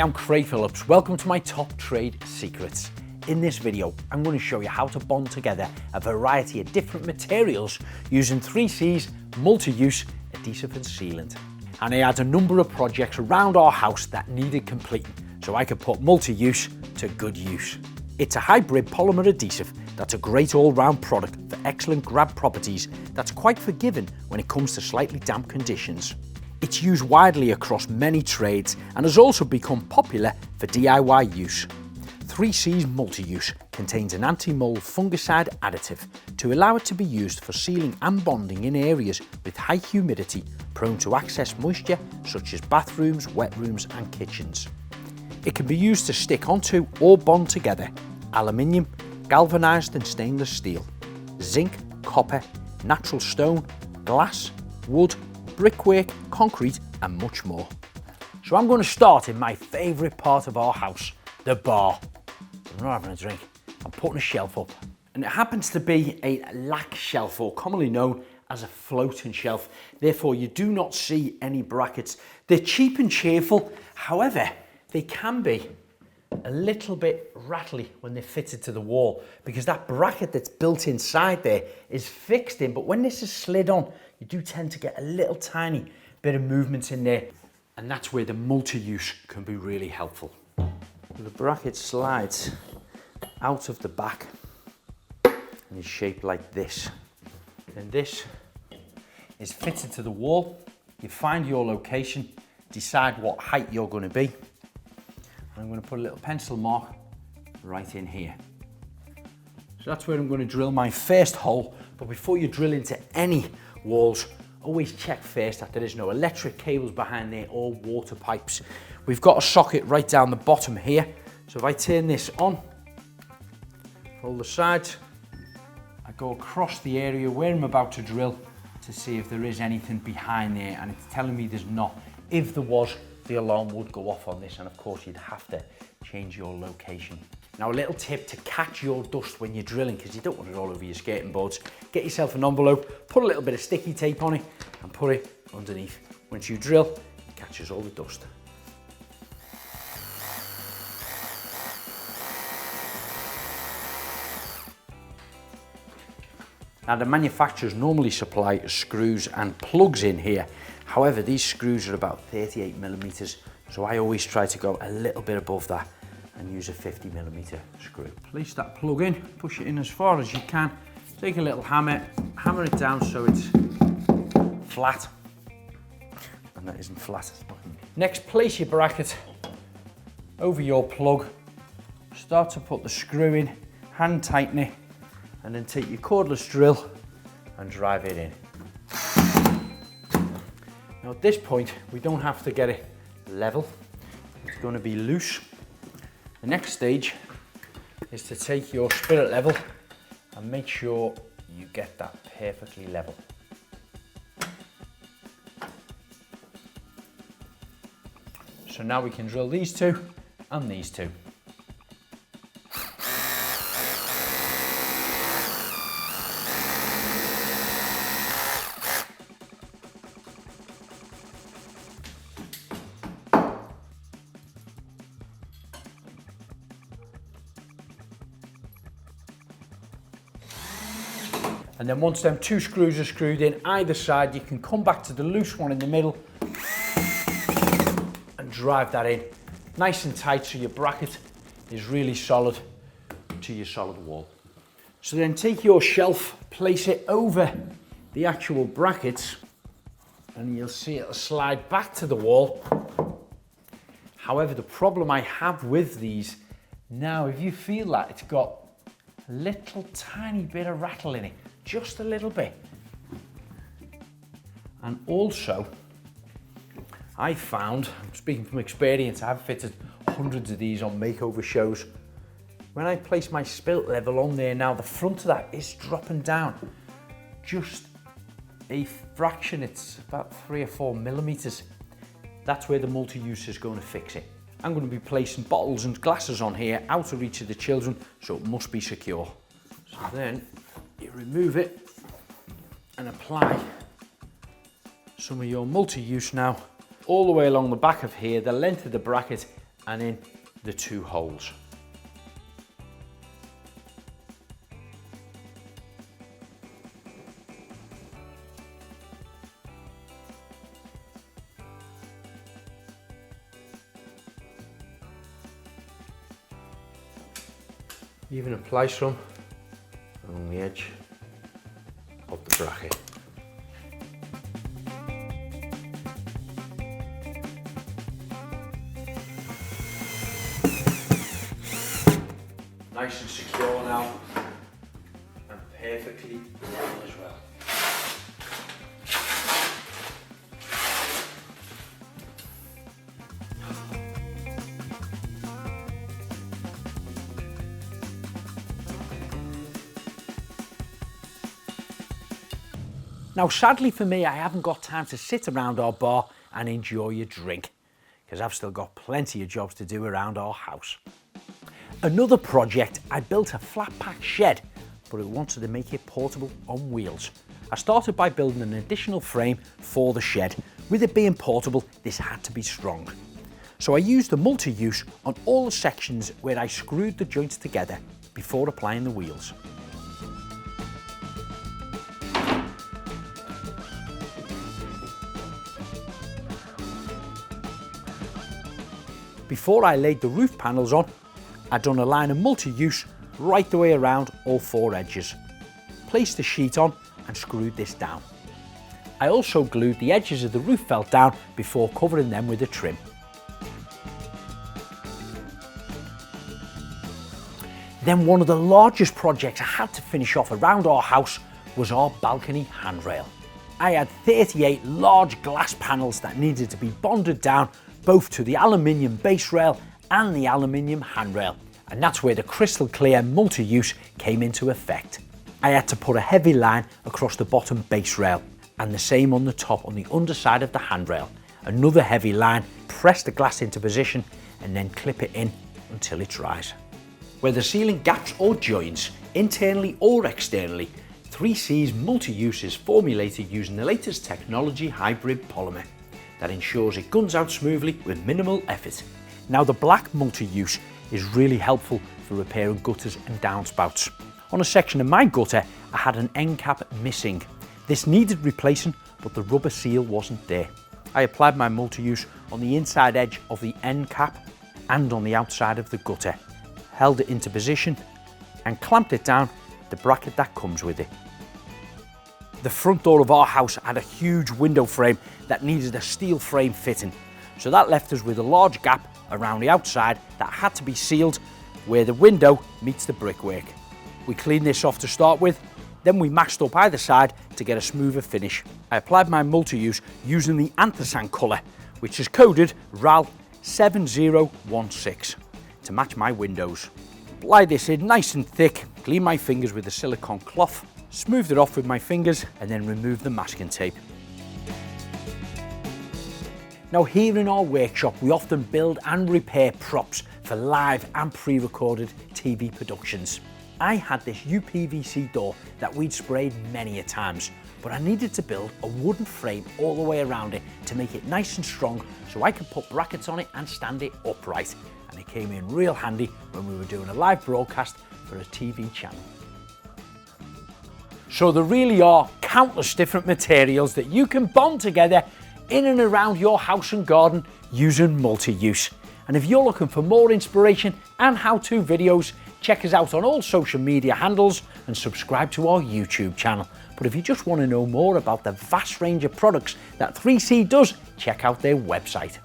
I'm Craig Phillips. Welcome to my top trade secrets. In this video, I'm going to show you how to bond together a variety of different materials using 3C's multi-use adhesive and sealant. And I had a number of projects around our house that needed completing, so I could put multi-use to good use. It's a hybrid polymer adhesive that's a great all-round product for excellent grab properties that's quite forgiving when it comes to slightly damp conditions. It's used widely across many trades and has also become popular for DIY use. 3C's multi-use contains an anti-mold fungicide additive to allow it to be used for sealing and bonding in areas with high humidity prone to excess moisture such as bathrooms, wet rooms and kitchens. It can be used to stick onto or bond together aluminium, galvanized and stainless steel, zinc, copper, natural stone, glass, wood, brickwork, concrete and much more. So I'm going to start in my favourite part of our house, the bar. I'm not having a drink, I'm putting a shelf up. And it happens to be a lac shelf, or commonly known as a floating shelf. Therefore you do not see any brackets. They're cheap and cheerful, however they can be a little bit rattly when they're fitted to the wall because that bracket that's built inside there is fixed in, but when this is slid on you do tend to get a little tiny bit of movement in there, and that's where the multi-use can be really helpful. The bracket slides out of the back and is shaped like this. And this is fitted to the wall. You find your location, decide what height you're going to be. I'm going to put a little pencil mark right in here. So that's where I'm going to drill my first hole. But before you drill into any walls, always check first that there is no electric cables behind there or water pipes. We've got a socket right down the bottom here. So if I turn this on, pull the sides, I go across the area where I'm about to drill to see if there is anything behind there, and it's telling me there's not. If there was, the alarm would go off on this, and of course you'd have to change your location. Now a little tip to catch your dust when you're drilling, because you don't want it all over your skirting boards. Get yourself an envelope, put a little bit of sticky tape on it and put it underneath. Once you drill, it catches all the dust. Now the manufacturers normally supply screws and plugs in here. However, these screws are about 38 millimeters, so I always try to go a little bit above that and use a 50 millimeter screw. Place that plug in, push it in as far as you can. Take a little hammer, hammer it down so it's flat. And that isn't flat. Next, place your bracket over your plug. Start to put the screw in, hand tighten it, and then take your cordless drill and drive it in. Now at this point, we don't have to get it level. It's going to be loose. The next stage is to take your spirit level and make sure you get that perfectly level. So now we can drill these two and these two. And then once them two screws are screwed in either side, you can come back to the loose one in the middle and drive that in. Nice and tight so your bracket is really solid to your solid wall. So then take your shelf, place it over the actual brackets, and you'll see it'll slide back to the wall. However, the problem I have with these, now if you feel that it's got a little tiny bit of rattle in it, just a little bit. And also, I found, I'm speaking from experience, I've fitted hundreds of these on makeover shows. When I place my spilt level on there now, the front of that is dropping down just a fraction. It's about 3 or 4 millimeters. That's where the multi-use is going to fix it. I'm going to be placing bottles and glasses on here out of reach of the children, so it must be secure. So then you remove it and apply some of your multi-use now all the way along the back of here, the length of the bracket and in the 2 holes. Even apply some along the edge of the bracket. Nice and secure now, and perfectly level as well. Now sadly for me, I haven't got time to sit around our bar and enjoy a drink, because I've still got plenty of jobs to do around our house. Another project, I built a flat pack shed, but I wanted to make it portable on wheels. I started by building an additional frame for the shed. With it being portable, this had to be strong. So I used the multi-use on all the sections where I screwed the joints together before applying the wheels. Before I laid the roof panels on, I'd done a line of multi-use right the way around all 4 edges. Placed the sheet on and screwed this down. I also glued the edges of the roof felt down before covering them with a trim. Then one of the largest projects I had to finish off around our house was our balcony handrail. I had 38 large glass panels that needed to be bonded down both to the aluminium base rail and the aluminium handrail, and that's where the crystal clear multi-use came into effect. I had to put a heavy line across the bottom base rail and the same on the top on the underside of the handrail. Another heavy line, press the glass into position and then clip it in until it dries. Whether sealing gaps or joints, internally or externally, 3C's multi-use is formulated using the latest technology hybrid polymer that ensures it guns out smoothly with minimal effort. Now the black multi-use is really helpful for repairing gutters and downspouts. On a section of my gutter, I had an end cap missing. This needed replacing, but the rubber seal wasn't there. I applied my multi-use on the inside edge of the end cap and on the outside of the gutter, held it into position and clamped it down the bracket that comes with it. The front door of our house had a huge window frame that needed a steel frame fitting, so that left us with a large gap around the outside that had to be sealed where the window meets the brickwork. We cleaned this off to start with, then we mashed up either side to get a smoother finish. I applied my multi-use using the anthracite colour, which is coded RAL 7016 to match my windows. Apply this in nice and thick, clean my fingers with a silicone cloth, smoothed it off with my fingers and then remove the masking tape. Now here in our workshop we often build and repair props for live and pre-recorded TV productions. I had this UPVC door that we'd sprayed many a times, but I needed to build a wooden frame all the way around it to make it nice and strong so I could put brackets on it and stand it upright. And it came in real handy when we were doing a live broadcast for a TV channel. So there really are countless different materials that you can bond together in and around your house and garden using multi-use. And if you're looking for more inspiration and how-to videos, check us out on all social media handles and subscribe to our YouTube channel. But if you just want to know more about the vast range of products that 3C does, check out their website.